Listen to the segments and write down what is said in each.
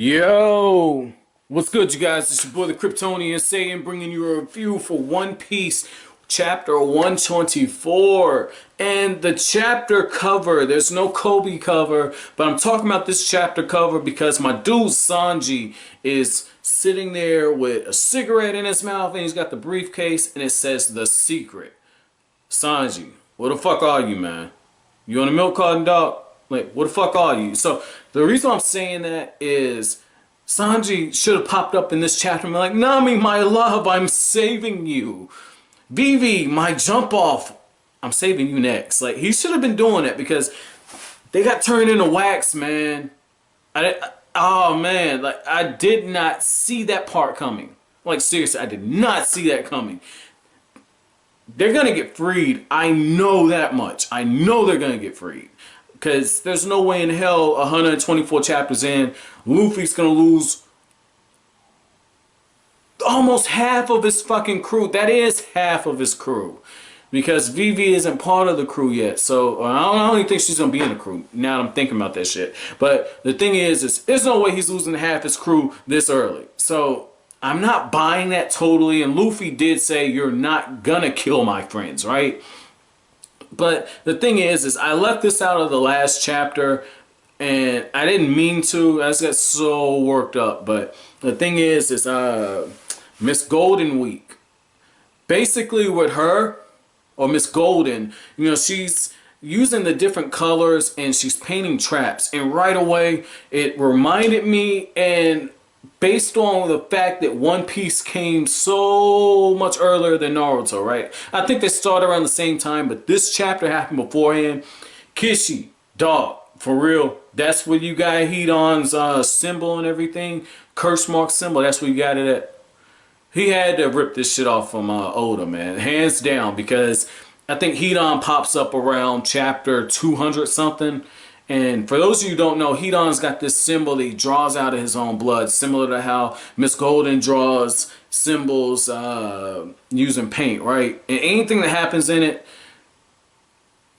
Yo, what's good, you guys? It's your boy the Kryptonian Saiyan, bringing you a review for One Piece chapter 124. And the chapter cover, there's no Kobe cover, but I'm talking about this chapter cover because my dude Sanji is sitting there with a cigarette in his mouth and he's got the briefcase and it says The Secret. Sanji, where the fuck are you, man? You on a milk carton, dog? Like, what the fuck are you? So, the reason I'm saying that is Sanji should have popped up in this chapter and been like, Nami, my love, I'm saving you. Vivi, my jump off, I'm saving you next. Like, he should have been doing that because they got turned into wax, man. Oh, man. Like, I did not see that part coming. Like, seriously, I did not see that coming. They're going to get freed. I know that much. I know they're going to get freed. Because there's no way in hell 124 chapters in, Luffy's going to lose almost half of his fucking crew. That is half of his crew. Because Vivi isn't part of the crew yet. So I don't even think she's going to be in the crew. Now that I'm thinking about that shit. But the thing is there's no way he's losing half his crew this early. So I'm not buying that totally. And Luffy did say, you're not going to kill my friends, right? But the thing is I left this out of the last chapter and I didn't mean to. I just got so worked up. But the thing is Miss Goldenweek. Basically with her, or Miss Golden, you know, she's using the different colors and she's painting traps. And right away it reminded me, and based on the fact that One Piece came so much earlier than Naruto, right? I think they started around the same time, but this chapter happened beforehand. Kishi, dog, for real, that's where you got Hedon's symbol and everything. Curse mark symbol, that's where you got it at. He had to rip this shit off from Oda, man. Hands down, because I think Hedon pops up around chapter 200 something. And for those of you who don't know, Hedon's got this symbol that he draws out of his own blood, similar to how Miss Golden draws symbols using paint, right? And anything that happens in it,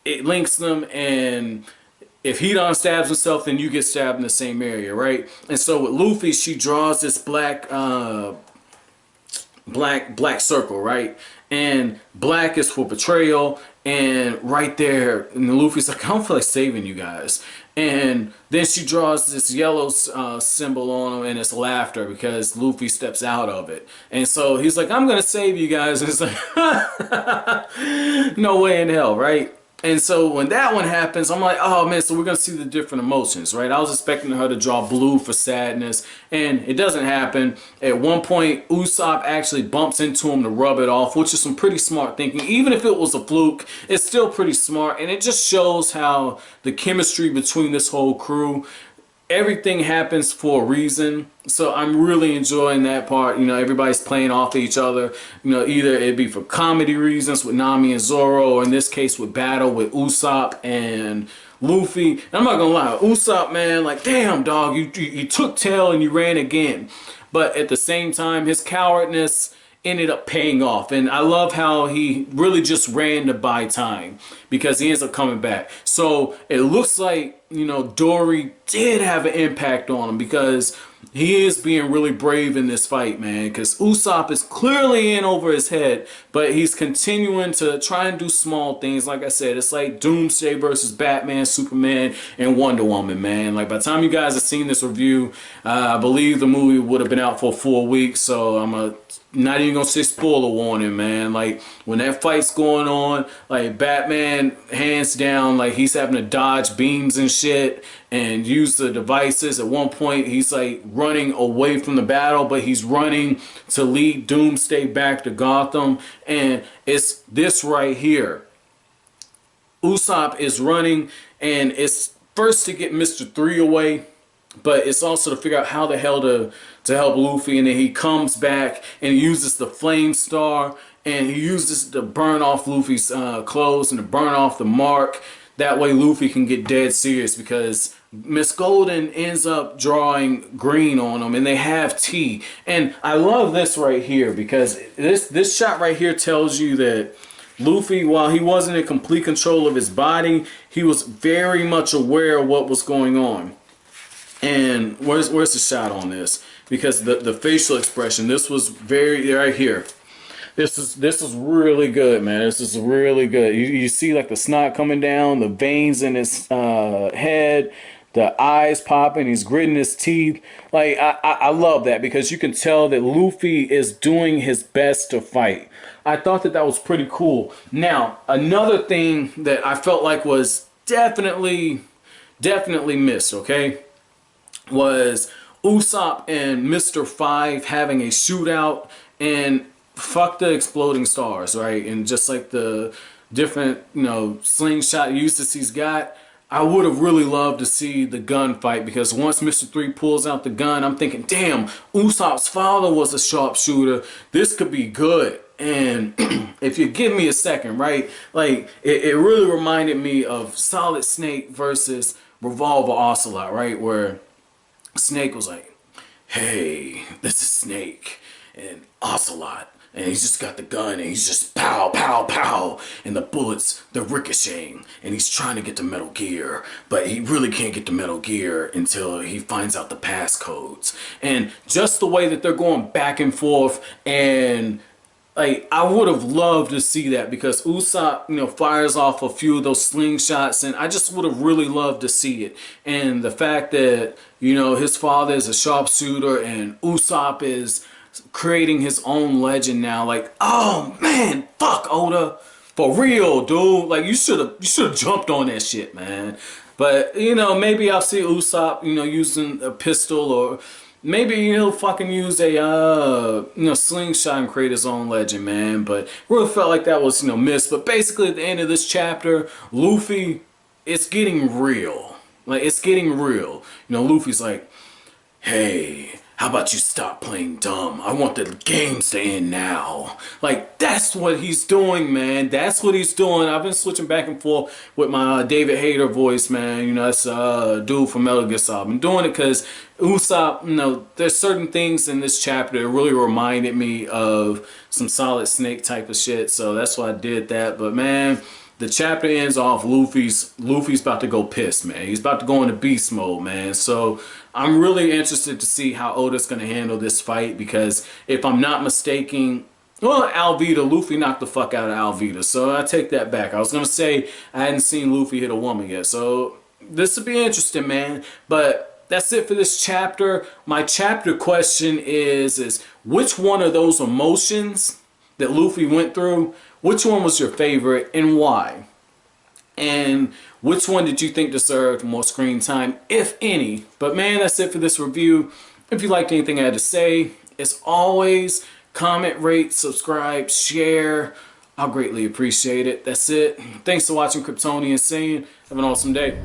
it links them, and if Hedon stabs himself, then you get stabbed in the same area, right? And so with Luffy, she draws this black circle, right? And black is for betrayal. And right there, and Luffy's like, I don't feel like saving you guys. And then she draws this yellow symbol on him, and it's laughter because Luffy steps out of it. And so he's like, I'm gonna save you guys. And it's like, no way in hell, right? And so when that one happens, I'm like, oh man, so we're going to see the different emotions, right? I was expecting her to draw blue for sadness, and it doesn't happen. At one point, Usopp actually bumps into him to rub it off, which is some pretty smart thinking. Even if it was a fluke, it's still pretty smart, and it just shows how the chemistry between this whole crew, everything happens for a reason. So I'm really enjoying that part. You know, everybody's playing off of each other. You know, either it be for comedy reasons with Nami and Zoro, or in this case with battle with Usopp and Luffy. And I'm not gonna lie, Usopp, man, like, damn dog, you took tail and you ran again. But at the same time, his cowardness ended up paying off, and I love how he really just ran to buy time because he ends up coming back. So it looks like, you know, Dory did have an impact on him because he is being really brave in this fight, man, because Usopp is clearly in over his head, but he's continuing to try and do small things. Like I said, it's like Doomsday versus Batman, Superman, and Wonder Woman, man. Like, by the time you guys have seen this review, I believe the movie would have been out for 4 weeks, so I'm not even gonna say spoiler warning, man. Like, when that fight's going on, like, Batman, hands down, like, he's having to dodge beams and shit and use the devices. At one point, he's like running away from the battle, but he's running to lead Doomsday back to Gotham. And it's this right here. Usopp is running, and it's first to get Mr. 3 away, but it's also to figure out how the hell to help Luffy. And then he comes back and he uses the Flame Star, and he uses it to burn off Luffy's clothes and to burn off the mark. That way Luffy can get dead serious, because Miss Golden ends up drawing green on him, and they have tea. And I love this right here, because this shot right here tells you that Luffy, while he wasn't in complete control of his body, he was very much aware of what was going on. And where's the shot on this? Because the facial expression, this was very right here. This is really good, man. This is really good. You see like the snot coming down, the veins in his head, the eyes popping, he's gritting his teeth. Like I love that because you can tell that Luffy is doing his best to fight. I thought that was pretty cool. Now, another thing that I felt like was definitely missed, okay, was Usopp and Mr. Five having a shootout, and fuck the exploding stars, right? And just like the different, slingshot uses he's got, I would have really loved to see the gunfight, because once Mr. 3 pulls out the gun, I'm thinking, damn, Usopp's father was a sharpshooter. This could be good. And if you give me a second, right? Like, it really reminded me of Solid Snake versus Revolver Ocelot, right? Where Snake was like, hey, this is Snake and Ocelot. And he's just got the gun and he's just pow, pow, pow. And the bullets, they're ricocheting. And he's trying to get to Metal Gear. But he really can't get to Metal Gear until he finds out the passcodes. And just the way that they're going back and forth, and like, I would have loved to see that, because Usopp, fires off a few of those slingshots, and I just would have really loved to see it. And the fact that, his father is a sharpshooter and Usopp is creating his own legend now. Like, oh man, fuck Oda, for real, dude. Like, you should have jumped on that shit, man. But maybe I'll see Usopp, using a pistol, or maybe he'll fucking use a slingshot and create his own legend, man. But really felt like that was missed. But basically at the end of this chapter, Luffy, it's getting real. Like, it's getting real. Luffy's like, hey, how about you stop playing dumb? I want the games to end now. Like, that's what he's doing, man. That's what he's doing. I've been switching back and forth with my David Hayter voice, man. That's dude from Metal Gear Solid. I've been doing it because Usopp, there's certain things in this chapter that really reminded me of some Solid Snake type of shit. So that's why I did that. But, man, the chapter ends off Luffy's about to go piss, man. He's about to go into beast mode, man. So I'm really interested to see how Oda's going to handle this fight, because if I'm not mistaken, well, Alvida, Luffy knocked the fuck out of Alvida. So I take that back. I was going to say I hadn't seen Luffy hit a woman yet. So this will be interesting, man. But that's it for this chapter. My chapter question is which one of those emotions that Luffy went through, which one was your favorite and why? And which one did you think deserved more screen time, if any? But man, that's it for this review. If you liked anything I had to say, as always, comment, rate, subscribe, share. I'll greatly appreciate it. That's it. Thanks for watching Kryptonian Saying. Have an awesome day.